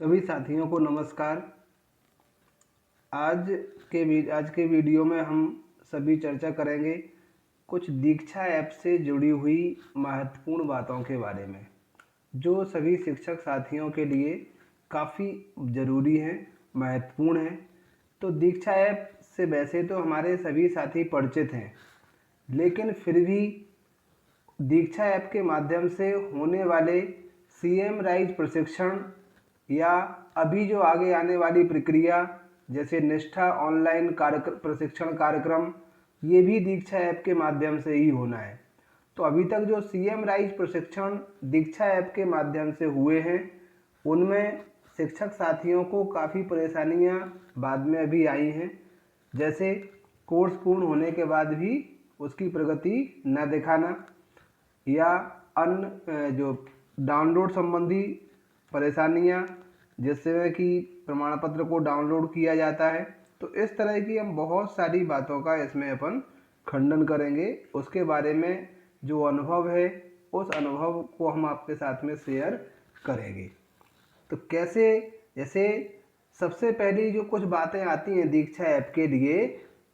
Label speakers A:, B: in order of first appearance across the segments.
A: सभी साथियों को नमस्कार। आज के वीडियो में हम सभी चर्चा करेंगे कुछ दीक्षा ऐप से जुड़ी हुई महत्वपूर्ण बातों के बारे में, जो सभी शिक्षक साथियों के लिए काफ़ी ज़रूरी हैं, महत्वपूर्ण हैं। तो दीक्षा ऐप से वैसे तो हमारे सभी साथी परिचित हैं, लेकिन फिर भी दीक्षा ऐप के माध्यम से होने वाले सीएम राइज प्रशिक्षण या अभी जो आगे आने वाली प्रक्रिया जैसे निष्ठा ऑनलाइन प्रशिक्षण कार्यक्रम, ये भी दीक्षा ऐप के माध्यम से ही होना है। तो अभी तक जो सीएम राइज प्रशिक्षण दीक्षा ऐप के माध्यम से हुए हैं, उनमें शिक्षक साथियों को काफ़ी परेशानियां बाद में अभी आई हैं, जैसे कोर्स पूर्ण होने के बाद भी उसकी प्रगति न दिखाना या अन्य जो डाउनलोड संबंधी परेशानियां, जिससे कि प्रमाण पत्र को डाउनलोड किया जाता है। तो इस तरह की हम बहुत सारी बातों का इसमें अपन खंडन करेंगे। उसके बारे में जो अनुभव है, उस अनुभव को हम आपके साथ में शेयर करेंगे। तो कैसे, जैसे सबसे पहली जो कुछ बातें आती हैं दीक्षा ऐप के लिए,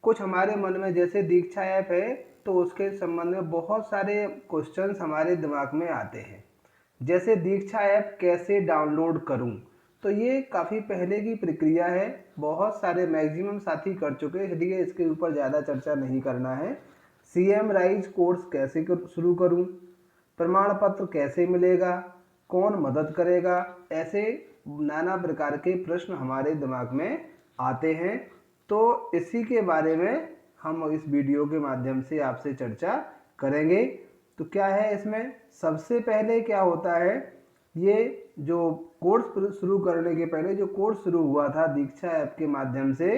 A: कुछ हमारे मन में, जैसे दीक्षा ऐप है तो उसके संबंध में बहुत सारे क्वेश्चंस हमारे दिमाग में आते हैं, जैसे दीक्षा ऐप कैसे डाउनलोड करूं। तो ये काफ़ी पहले की प्रक्रिया है, बहुत सारे मैक्सिमम साथी कर चुके हैं, इसलिए इसके ऊपर ज़्यादा चर्चा नहीं करना है। सीएम राइज कोर्स कैसे शुरू करूं, प्रमाण पत्र कैसे मिलेगा, कौन मदद करेगा, ऐसे नाना प्रकार के प्रश्न हमारे दिमाग में आते हैं। तो इसी के बारे में हम इस वीडियो के माध्यम से आपसे चर्चा करेंगे। तो क्या है इसमें, सबसे पहले क्या होता है, ये जो कोर्स शुरू करने के पहले जो कोर्स शुरू हुआ था दीक्षा ऐप के माध्यम से,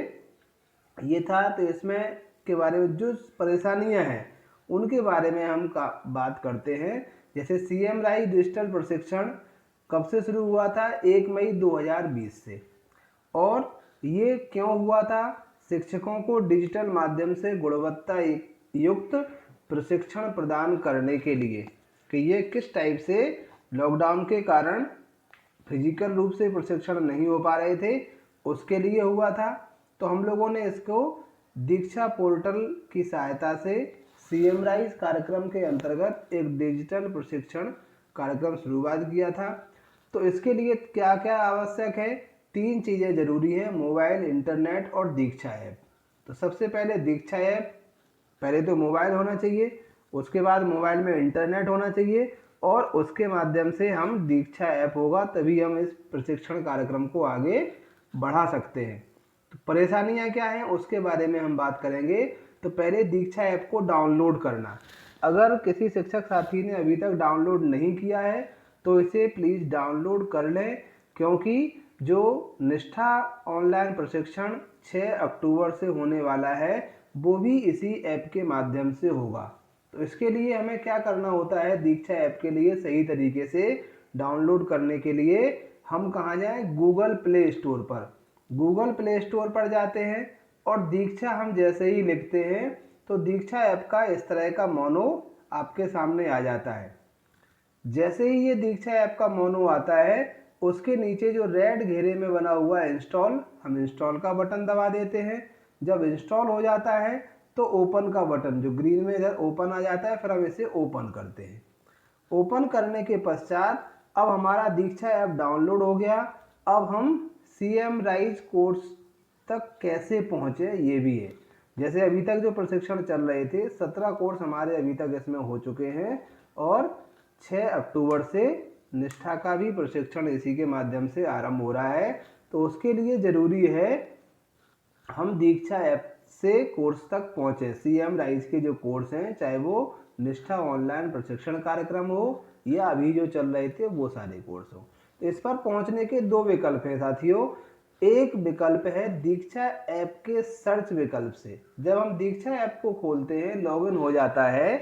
A: ये था। तो इसमें के बारे में जो परेशानियां हैं उनके बारे में हम बात करते हैं। जैसे सीएम राइज डिजिटल प्रशिक्षण कब से शुरू हुआ था, 1 मई 2020 से। और ये क्यों हुआ था, शिक्षकों को डिजिटल माध्यम से गुणवत्ता युक्त प्रशिक्षण प्रदान करने के लिए, कि ये किस टाइप से लॉकडाउन के कारण फिजिकल रूप से प्रशिक्षण नहीं हो पा रहे थे, उसके लिए हुआ था। तो हम लोगों ने इसको दीक्षा पोर्टल की सहायता से सीएम राइज कार्यक्रम के अंतर्गत एक डिजिटल प्रशिक्षण कार्यक्रम शुरुआत किया था। तो इसके लिए क्या क्या आवश्यक है, 3 चीज़ें ज़रूरी हैं, मोबाइल, इंटरनेट और दीक्षा ऐप। तो सबसे पहले दीक्षा ऐप, पहले तो मोबाइल होना चाहिए, उसके बाद मोबाइल में इंटरनेट होना चाहिए, और उसके माध्यम से हम दीक्षा ऐप होगा, तभी हम इस प्रशिक्षण कार्यक्रम को आगे बढ़ा सकते हैं। तो परेशानियां क्या हैं उसके बारे में हम बात करेंगे। तो पहले दीक्षा ऐप को डाउनलोड करना, अगर किसी शिक्षक साथी ने अभी तक डाउनलोड नहीं किया है तो इसे प्लीज़ डाउनलोड कर लें, क्योंकि जो निष्ठा ऑनलाइन प्रशिक्षण 6 अक्टूबर से होने वाला है वो भी इसी ऐप के माध्यम से होगा। तो इसके लिए हमें क्या करना होता है, दीक्षा ऐप के लिए सही तरीके से डाउनलोड करने के लिए हम कहाँ जाएं, गूगल प्ले स्टोर पर। गूगल प्ले स्टोर पर जाते हैं और दीक्षा हम जैसे ही लिखते हैं तो दीक्षा ऐप का इस तरह का मोनो आपके सामने आ जाता है। जैसे ही ये दीक्षा ऐप का मोनो आता है, उसके नीचे जो रेड घेरे में बना हुआ है इंस्टॉल, हम इंस्टॉल का बटन दबा देते हैं। जब इंस्टॉल हो जाता है तो ओपन का बटन जो ग्रीन में इधर ओपन आ जाता है, फिर हम इसे ओपन करते हैं। ओपन करने के पश्चात अब हमारा दीक्षा ऐप डाउनलोड हो गया। अब हम सीएम राइज कोर्स तक कैसे पहुँचे ये भी है। जैसे अभी तक जो प्रशिक्षण चल रहे थे, 17 कोर्स हमारे अभी तक इसमें हो चुके हैं, और 6 अक्टूबर से निष्ठा का भी प्रशिक्षण इसी के माध्यम से आरंभ हो रहा है। तो उसके लिए ज़रूरी है हम दीक्षा ऐप से कोर्स तक पहुँचे। सीएम राइज के जो कोर्स हैं, चाहे वो निष्ठा ऑनलाइन प्रशिक्षण कार्यक्रम हो या अभी जो चल रहे थे वो सारे कोर्स हो। तो इस पर पहुँचने के 2 विकल्प हैं साथियों। एक विकल्प है दीक्षा ऐप के सर्च विकल्प से। जब हम दीक्षा ऐप को खोलते हैं, लॉगिन हो जाता है,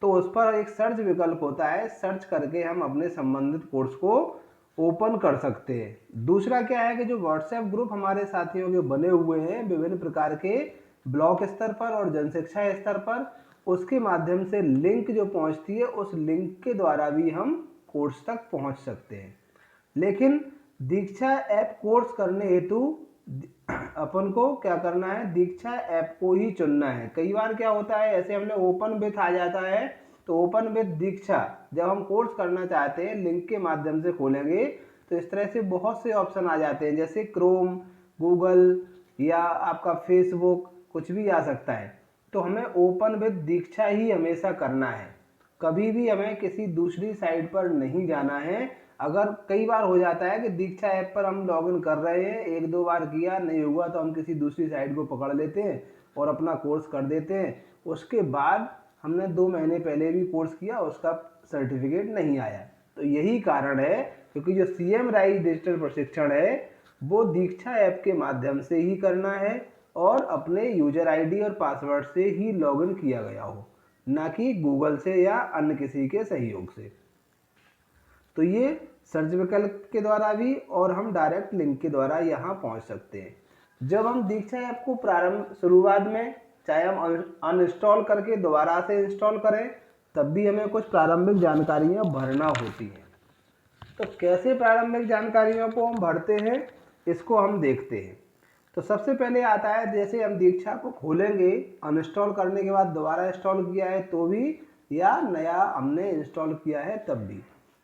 A: तो उस पर एक सर्च विकल्प होता है, सर्च करके हम अपने संबंधित कोर्स को ओपन कर सकते हैं। दूसरा क्या है कि जो व्हाट्सएप ग्रुप हमारे साथियों के बने हुए हैं विभिन्न प्रकार के ब्लॉक स्तर पर और जनशिक्षा स्तर पर, उसके माध्यम से लिंक जो पहुंचती है, उस लिंक के द्वारा भी हम कोर्स तक पहुंच सकते हैं। लेकिन दीक्षा ऐप कोर्स करने हेतु अपन को क्या करना है, दीक्षा ऐप को ही चुनना है। कई बार क्या होता है, ऐसे हमने ओपन विथ आ जाता है, तो ओपन विथ दीक्षा जब हम कोर्स करना चाहते हैं लिंक के माध्यम से खोलेंगे तो इस तरह से बहुत से ऑप्शन आ जाते हैं, जैसे क्रोम, गूगल या आपका फेसबुक, कुछ भी आ सकता है। तो हमें ओपन विथ दीक्षा ही हमेशा करना है, कभी भी हमें किसी दूसरी साइट पर नहीं जाना है। अगर कई बार हो जाता है कि दीक्षा ऐप पर हम लॉगिन कर रहे हैं, एक दो बार किया नहीं हुआ तो हम किसी दूसरी साइट को पकड़ लेते हैं और अपना कोर्स कर देते हैं। उसके बाद हमने 2 महीने पहले भी कोर्स किया, उसका सर्टिफिकेट नहीं आया। तो यही कारण है, क्योंकि जो CM राइज डिजिटल प्रशिक्षण है वो दीक्षा ऐप के माध्यम से ही करना है और अपने यूजर ID और पासवर्ड से ही लॉगिन किया गया हो, ना कि गूगल से या अन्य किसी के सहयोग से। तो ये सर्च विकल्प के द्वारा भी और हम डायरेक्ट लिंक के द्वारा यहाँ पहुँच सकते हैं। जब हम दीक्षा ऐप को शुरुआत में चाहे हम अनइंस्टॉल करके दोबारा से इंस्टॉल करें, तब भी हमें कुछ प्रारंभिक जानकारियाँ भरना होती हैं। तो कैसे प्रारंभिक जानकारियों को हम भरते हैं, इसको हम देखते हैं। तो सबसे पहले आता है, जैसे हम दीक्षा को खोलेंगे, अनइंस्टॉल करने के बाद दोबारा इंस्टॉल किया है तो भी, या नया हमने इंस्टॉल किया है तब भी।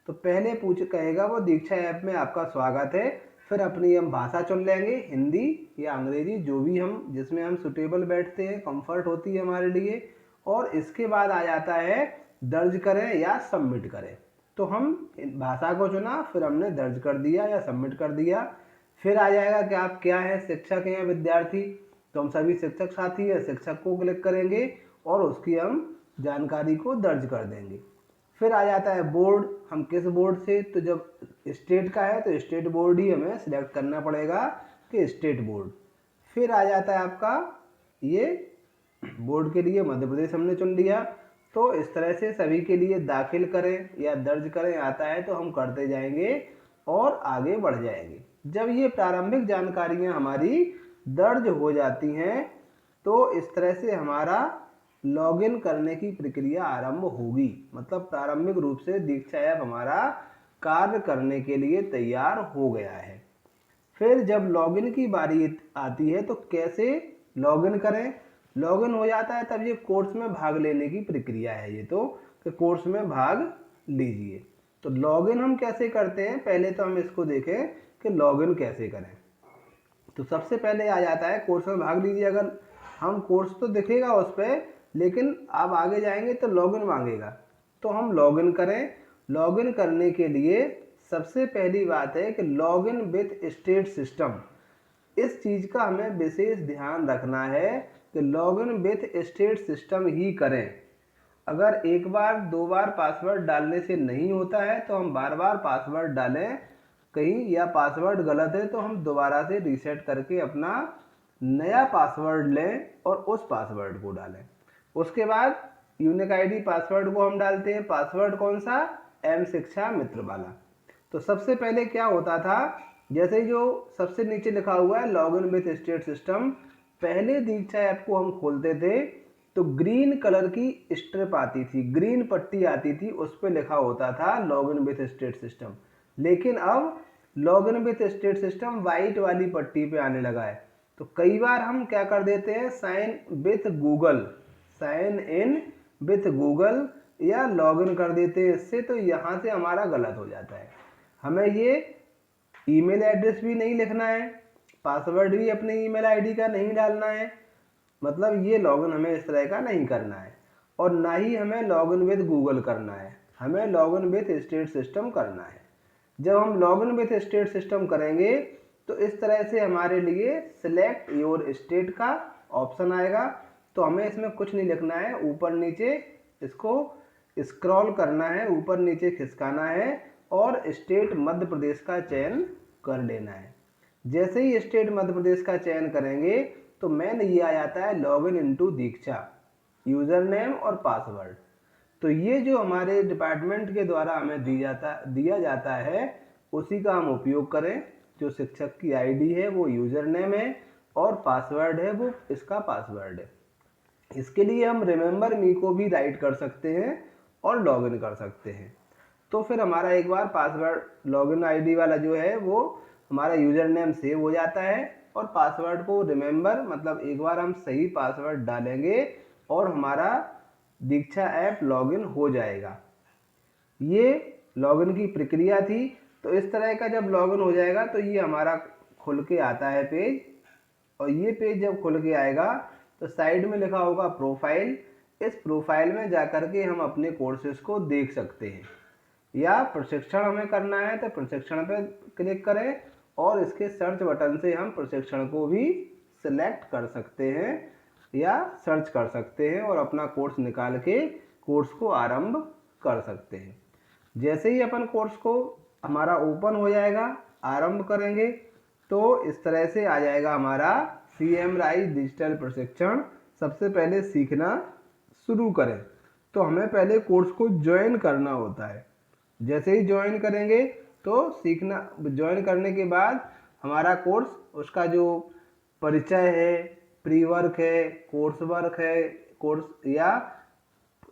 A: तो पहले कहेगा वो दीक्षा ऐप में आपका स्वागत है। फिर अपनी हम भाषा चुन लेंगे, हिंदी या अंग्रेजी, जो भी हम जिसमें हम सुटेबल बैठते हैं, कंफर्ट होती है हमारे लिए। और इसके बाद आ जाता है दर्ज करें या सबमिट करें। तो हम भाषा को चुना, फिर हमने दर्ज कर दिया या सबमिट कर दिया। फिर आ जाएगा कि आप क्या है, शिक्षक हैं या विद्यार्थी, तो हम सभी शिक्षक साथी है, शिक्षक को क्लिक करेंगे और उसकी हम जानकारी को दर्ज कर देंगे। फिर आ जाता है बोर्ड, हम किस बोर्ड से, तो जब स्टेट का है तो स्टेट बोर्ड ही हमें सिलेक्ट करना पड़ेगा कि स्टेट बोर्ड। फिर आ जाता है आपका ये बोर्ड के लिए मध्य प्रदेश हमने चुन लिया। तो इस तरह से सभी के लिए दाखिल करें या दर्ज करें आता है तो हम करते जाएंगे और आगे बढ़ जाएंगे। जब ये प्रारंभिक जानकारियां हमारी दर्ज हो जाती हैं तो इस तरह से हमारा लॉगिन करने की प्रक्रिया आरंभ होगी। मतलब प्रारंभिक रूप से दीक्षा ऐप हमारा कार्य करने के लिए तैयार हो गया है। फिर जब लॉगिन की बारी आती है तो कैसे लॉगिन करें, लॉगिन हो जाता है तब ये कोर्स में भाग लेने की प्रक्रिया है। ये तो कि कोर्स में भाग लीजिए। तो लॉगिन हम कैसे करते हैं, पहले तो हम इसको देखें कि लॉगिन कैसे करें। तो सबसे पहले आ जाता है कोर्स में भाग लीजिए। अगर हम कोर्स तो दिखेगा उस पर, लेकिन आप आगे जाएंगे तो लॉगिन मांगेगा, तो हम लॉगिन करें। लॉगिन करने के लिए सबसे पहली बात है कि लॉगिन विथ स्टेट सिस्टम। इस चीज़ का हमें विशेष ध्यान रखना है कि लॉगिन विथ स्टेट सिस्टम ही करें। अगर एक बार दो बार पासवर्ड डालने से नहीं होता है तो हम बार बार पासवर्ड डालें कहीं, या पासवर्ड गलत है तो हम दोबारा से रीसेट करके अपना नया पासवर्ड लें और उस पासवर्ड को डालें। उसके बाद यूनिक ID पासवर्ड को हम डालते हैं। पासवर्ड कौन सा, M शिक्षा मित्र वाला। तो सबसे पहले क्या होता था, जैसे ही जो सबसे नीचे लिखा हुआ है लॉगिन विथ स्टेट सिस्टम, पहले दीक्षा ऐप को हम खोलते थे तो ग्रीन कलर की स्ट्रिप आती थी, ग्रीन पट्टी आती थी, उस पर लिखा होता था लॉगिन विथ स्टेट सिस्टम। लेकिन अब login with state system white वाली पट्टी पे आने लगा है। तो कई बार हम क्या कर देते हैं, sign with Google, sign in with Google या लॉगिन कर देते हैं इससे, तो यहाँ से हमारा गलत हो जाता है। हमें ये ईमेल एड्रेस भी नहीं लिखना है, पासवर्ड भी अपने ईमेल ID का नहीं डालना है, मतलब ये लॉगिन हमें इस तरह का नहीं करना है। और ना ही हमें लॉगिन विद गूगल करना है, हमें लॉगिन विथ स्टेट सिस्टम करना है। जब हम लॉगिन विथ स्टेट सिस्टम करेंगे तो इस तरह से हमारे लिए सिलेक्ट योर स्टेट का ऑप्शन आएगा। तो हमें इसमें कुछ नहीं लिखना है, ऊपर नीचे इसको स्क्रॉल करना है, ऊपर नीचे खिसकाना है और स्टेट मध्य प्रदेश का चयन कर लेना है। जैसे ही स्टेट मध्य प्रदेश का चयन करेंगे तो मेन ये आ जाता है लॉगिन इनटू दीक्षा, यूज़र नेम और पासवर्ड। तो ये जो हमारे डिपार्टमेंट के द्वारा हमें दिया जाता है उसी का हम उपयोग करें। जो शिक्षक की ID है वो यूज़र नेम है और पासवर्ड है वो इसका पासवर्ड है। इसके लिए हम रिमेंबर मी को भी राइट कर सकते हैं और लॉगिन कर सकते हैं। तो फिर हमारा एक बार पासवर्ड लॉगिन ID वाला जो है वो हमारा यूज़र नेम सेव हो जाता है और पासवर्ड को रिमेंबर मतलब एक बार हम सही पासवर्ड डालेंगे और हमारा दीक्षा ऐप लॉगिन हो जाएगा। ये लॉगिन की प्रक्रिया थी। तो इस तरह का जब लॉगिन हो जाएगा तो ये हमारा खुल के आता है पेज, और ये पेज जब खुल के आएगा तो साइड में लिखा होगा प्रोफाइल। इस प्रोफाइल में जाकर के हम अपने कोर्सेज को देख सकते हैं, या प्रशिक्षण हमें करना है तो प्रशिक्षण पे क्लिक करें और इसके सर्च बटन से हम प्रशिक्षण को भी सिलेक्ट कर सकते हैं या सर्च कर सकते हैं और अपना कोर्स निकाल के कोर्स को आरंभ कर सकते हैं। जैसे ही अपन कोर्स को हमारा ओपन हो जाएगा, आरंभ करेंगे, तो इस तरह से आ जाएगा हमारा CM राइज डिजिटल प्रशिक्षण। सबसे पहले सीखना शुरू करें तो हमें पहले कोर्स को ज्वाइन करना होता है। जैसे ही ज्वाइन करेंगे तो सीखना, ज्वाइन करने के बाद हमारा कोर्स, उसका जो परिचय है, प्री वर्क है, कोर्स वर्क है, कोर्स या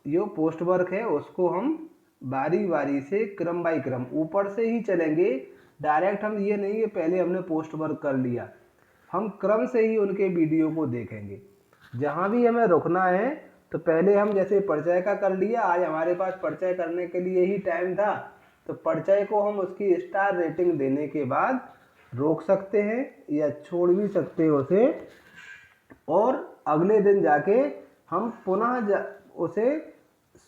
A: जो पोस्ट वर्क है, उसको हम बारी बारी से क्रम बाई क्रम ऊपर से ही चलेंगे। डायरेक्ट हम ये नहीं कि पहले हमने पोस्ट वर्क कर लिया, हम क्रम से ही उनके वीडियो को देखेंगे। जहाँ भी हमें रुकना है तो पहले हम जैसे परिचय का कर लिया, आज हमारे पास परिचय करने के लिए ही टाइम था, तो परिचय को हम उसकी स्टार रेटिंग देने के बाद रोक सकते हैं या छोड़ भी सकते हैं उसे, और अगले दिन जाके हम पुनः उसे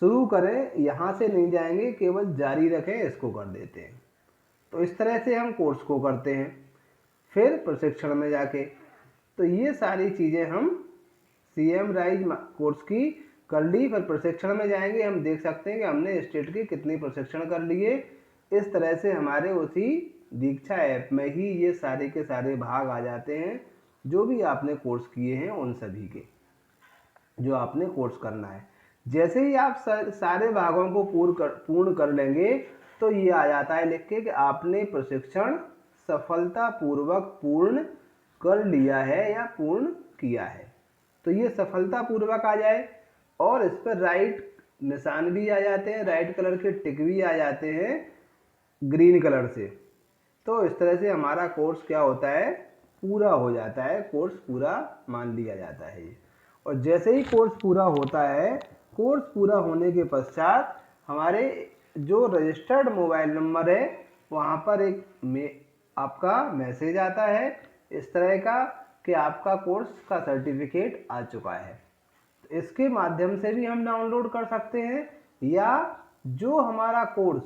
A: शुरू करें। यहाँ से नहीं जाएंगे, केवल जारी रखें, इसको कर देते हैं। तो इस तरह से हम कोर्स को करते हैं। फिर प्रशिक्षण में जाके तो ये सारी चीज़ें हम CM राइज कोर्स की कर ली। फिर प्रशिक्षण में जाएंगे, हम देख सकते हैं कि हमने स्टेट के कितने प्रशिक्षण कर लिए। इस तरह से हमारे उसी दीक्षा ऐप में ही ये सारे के सारे भाग आ जाते हैं जो भी आपने कोर्स किए हैं, उन सभी के जो आपने कोर्स करना है। जैसे ही आप सारे भागों को पूर्ण कर लेंगे तो ये आ जाता है लिख के कि आपने प्रशिक्षण सफलतापूर्वक पूर्ण कर लिया है या पूर्ण किया है। तो ये सफलतापूर्वक आ जाए और इस पर राइट निशान भी आ जाते हैं, राइट कलर के टिक भी आ जाते हैं ग्रीन कलर से। तो इस तरह से हमारा कोर्स क्या होता है, पूरा हो जाता है, कोर्स पूरा मान लिया जाता है ये। और जैसे ही कोर्स पूरा होता है, कोर्स पूरा होने के पश्चात हमारे जो रजिस्टर्ड मोबाइल नंबर है वहाँ पर आपका मैसेज आता है इस तरह का कि आपका कोर्स का सर्टिफिकेट आ चुका है। तो इसके माध्यम से भी हम डाउनलोड कर सकते हैं, या जो हमारा कोर्स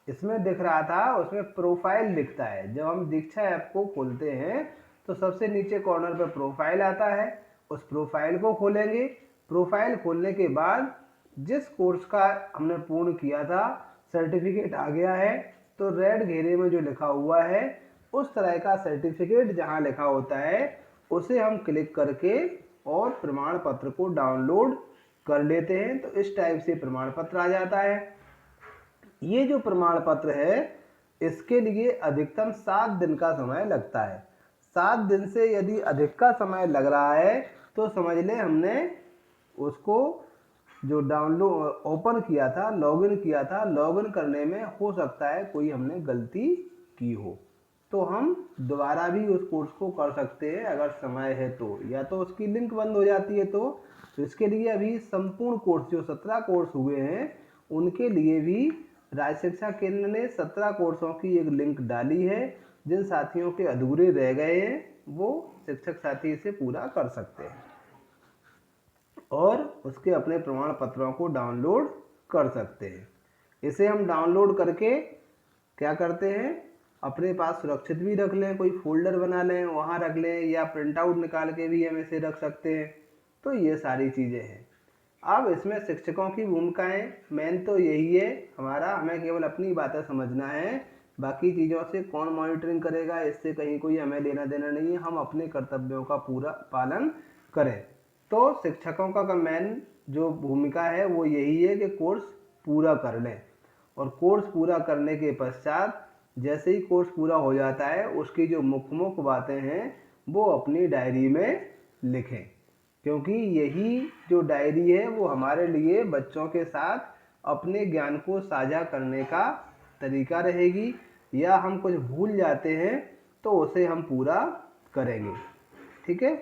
A: इसमें दिख रहा था उसमें प्रोफाइल दिखता है। जब हम दीक्षा ऐप को खोलते हैं तो सबसे नीचे कॉर्नर पर प्रोफाइल आता है, उस प्रोफाइल को खोलेंगे। प्रोफाइल खोलने के बाद जिस कोर्स का हमने पूर्ण किया था, सर्टिफिकेट आ गया है, तो रेड घेरे में जो लिखा हुआ है उस तरह का सर्टिफिकेट जहां लिखा होता है उसे हम क्लिक करके और प्रमाण पत्र को डाउनलोड कर लेते हैं। तो इस टाइप से प्रमाण पत्र आ जाता है। ये जो प्रमाण पत्र है इसके लिए अधिकतम 7 दिन का समय लगता है। 7 दिन से यदि अधिक का समय लग रहा है तो समझ लें हमने उसको जो डाउनलोड ओपन किया था, लॉगिन किया था, लॉगिन करने में हो सकता है कोई हमने गलती की हो, तो हम दोबारा भी उस कोर्स को कर सकते हैं अगर समय है तो, या तो उसकी लिंक बंद हो जाती है तो इसके लिए अभी संपूर्ण कोर्स जो 17 कोर्स हुए हैं उनके लिए भी राज्य शिक्षा केंद्र ने 17 कोर्सों की एक लिंक डाली है। जिन साथियों के अधूरे रह गए हैं वो शिक्षक साथी इसे पूरा कर सकते हैं और उसके अपने प्रमाण पत्रों को डाउनलोड कर सकते हैं। इसे हम डाउनलोड करके क्या करते हैं, अपने पास सुरक्षित भी रख लें, कोई फोल्डर बना लें वहाँ रख लें, या प्रिंट आउट निकाल के भी हम इसे रख सकते हैं। तो ये सारी चीज़ें हैं। अब इसमें शिक्षकों की भूमिकाएं मेन तो यही है हमारा, हमें केवल अपनी बातें समझना है, बाकी चीज़ों से कौन मॉनिटरिंग करेगा इससे कहीं कोई हमें लेना देना नहीं है। हम अपने कर्तव्यों का पूरा पालन करें। तो शिक्षकों का मेन जो भूमिका है वो यही है कि कोर्स पूरा कर लें, और कोर्स पूरा करने के पश्चात जैसे ही कोर्स पूरा हो जाता है उसकी जो मुख्य बातें हैं वो अपनी डायरी में लिखें, क्योंकि यही जो डायरी है वो हमारे लिए बच्चों के साथ अपने ज्ञान को साझा करने का तरीका रहेगी। या हम कुछ भूल जाते हैं तो उसे हम पूरा करेंगे। ठीक है,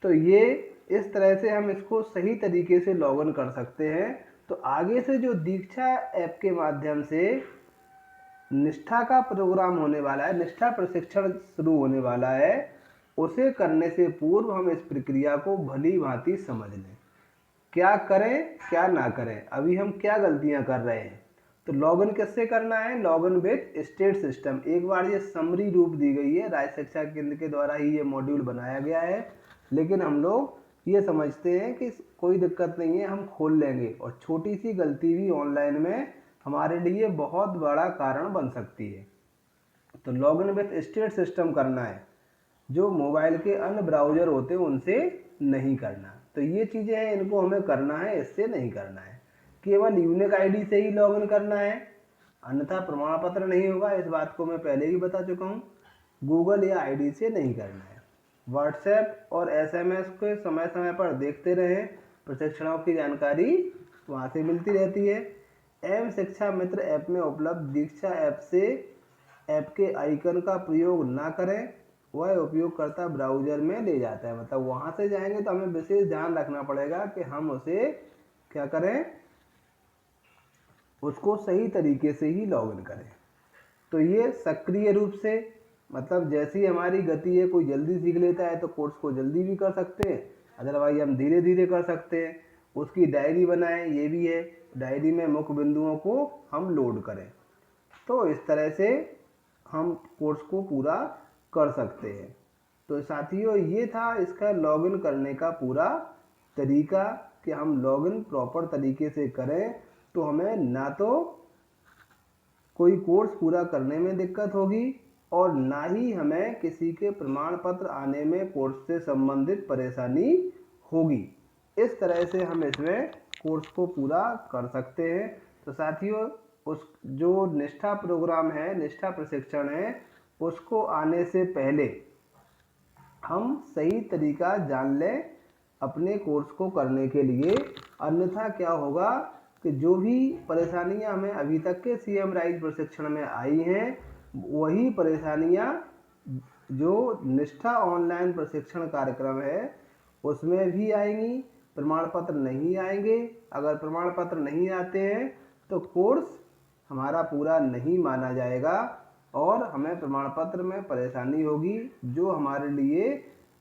A: तो ये इस तरह से हम इसको सही तरीके से लॉगिन कर सकते हैं। तो आगे से जो दीक्षा ऐप के माध्यम से निष्ठा का प्रोग्राम होने वाला है, निष्ठा प्रशिक्षण शुरू होने वाला है, उसे करने से पूर्व हम इस प्रक्रिया को भली भांति समझ लें, क्या करें क्या ना करें, अभी हम क्या गलतियां कर रहे हैं। तो लॉगिन किससे करना है? Login with state system. एक बार ये समरी रूप दी गई है, राज्य शिक्षा केंद्र के द्वारा ही ये मॉड्यूल बनाया गया है, लेकिन हम लोग ये समझते हैं कि कोई दिक्कत नहीं है, हम खोल लेंगे, और छोटी सी गलती भी ऑनलाइन में हमारे लिए बहुत बड़ा कारण बन सकती है। तो लॉगिन विद स्टेट सिस्टम करना है, जो मोबाइल के अन्य ब्राउज़र होते हैं उनसे नहीं करना। तो ये चीज़ें हैं, इनको हमें करना है, इससे नहीं करना है। केवल यूनिक आईडी से ही लॉगिन करना है, अन्यथा प्रमाण पत्र नहीं होगा, इस बात को मैं पहले ही बता चुका हूँ। गूगल या आईडी से नहीं करना है। व्हाट्सएप और एसएमएस को समय समय पर देखते रहें, प्रशिक्षणों की जानकारी वहाँ से मिलती रहती है। एम शिक्षा मित्र ऐप में उपलब्ध दीक्षा ऐप से ऐप के आइकन का प्रयोग ना करें, वह उपयोगकर्ता ब्राउज़र में ले जाता है। मतलब वहाँ से जाएंगे तो हमें विशेष ध्यान रखना पड़ेगा कि हम उसे क्या करें, उसको सही तरीके से ही लॉगिन करें। तो ये सक्रिय रूप से, मतलब जैसी हमारी गति है, कोई जल्दी सीख लेता है तो कोर्स को जल्दी भी कर सकते हैं, अदरवाइज हम धीरे धीरे कर सकते हैं। उसकी डायरी बनाएं, ये भी है, डायरी में मुख्य बिंदुओं को हम लोड करें। तो इस तरह से हम कोर्स को पूरा कर सकते हैं। तो साथियों, ये था इसका लॉगिन करने का पूरा तरीका कि हम लॉगिन प्रॉपर तरीके से करें तो हमें ना तो कोई कोर्स पूरा करने में दिक्कत होगी और ना ही हमें किसी के प्रमाण पत्र आने में कोर्स से संबंधित परेशानी होगी। इस तरह से हम इसमें कोर्स को पूरा कर सकते हैं। तो साथियों, उस जो निष्ठा प्रोग्राम है, निष्ठा प्रशिक्षण है, उसको आने से पहले हम सही तरीका जान लें अपने कोर्स को करने के लिए। अन्यथा क्या होगा कि जो भी परेशानियां हमें अभी तक के सीएम राइज प्रशिक्षण में आई हैं, वही परेशानियां जो निष्ठा ऑनलाइन प्रशिक्षण कार्यक्रम है उसमें भी आएंगी। प्रमाण पत्र नहीं आएंगे, अगर प्रमाण पत्र नहीं आते हैं तो कोर्स हमारा पूरा नहीं माना जाएगा और हमें प्रमाण पत्र में परेशानी होगी, जो हमारे लिए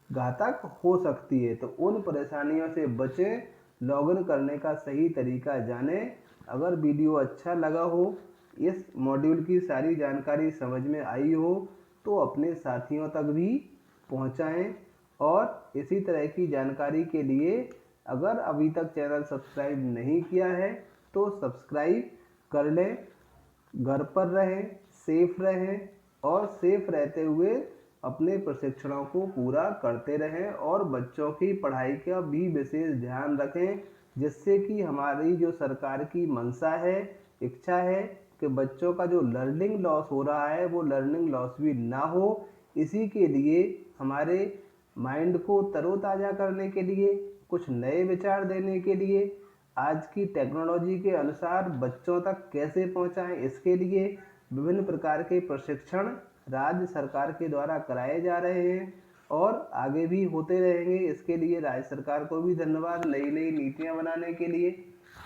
A: घातक हो सकती है। तो उन परेशानियों से बचें, लॉगिन करने का सही तरीका जानें। अगर वीडियो अच्छा लगा हो, इस मॉड्यूल की सारी जानकारी समझ में आई हो, तो अपने साथियों तक भी पहुंचाएं। और इसी तरह की जानकारी के लिए अगर अभी तक चैनल सब्सक्राइब नहीं किया है तो सब्सक्राइब कर लें। घर पर रहें, सेफ रहें और सेफ रहते हुए अपने प्रशिक्षणों को पूरा करते रहें और बच्चों की पढ़ाई का भी विशेष ध्यान रखें, जिससे कि हमारी जो सरकार की मंशा है, इच्छा है कि बच्चों का जो लर्निंग लॉस हो रहा है वो लर्निंग लॉस भी ना हो। इसी के लिए हमारे माइंड को तरोताज़ा करने के लिए, कुछ नए विचार देने के लिए, आज की टेक्नोलॉजी के अनुसार बच्चों तक कैसे पहुंचाएं, इसके लिए विभिन्न प्रकार के प्रशिक्षण राज्य सरकार के द्वारा कराए जा रहे हैं और आगे भी होते रहेंगे। इसके लिए राज्य सरकार को भी धन्यवाद, नई नई नीतियां बनाने के लिए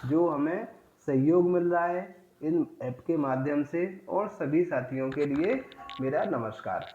A: जो हमें सहयोग मिल रहा है इन ऐप के माध्यम से। और सभी साथियों के लिए मेरा नमस्कार।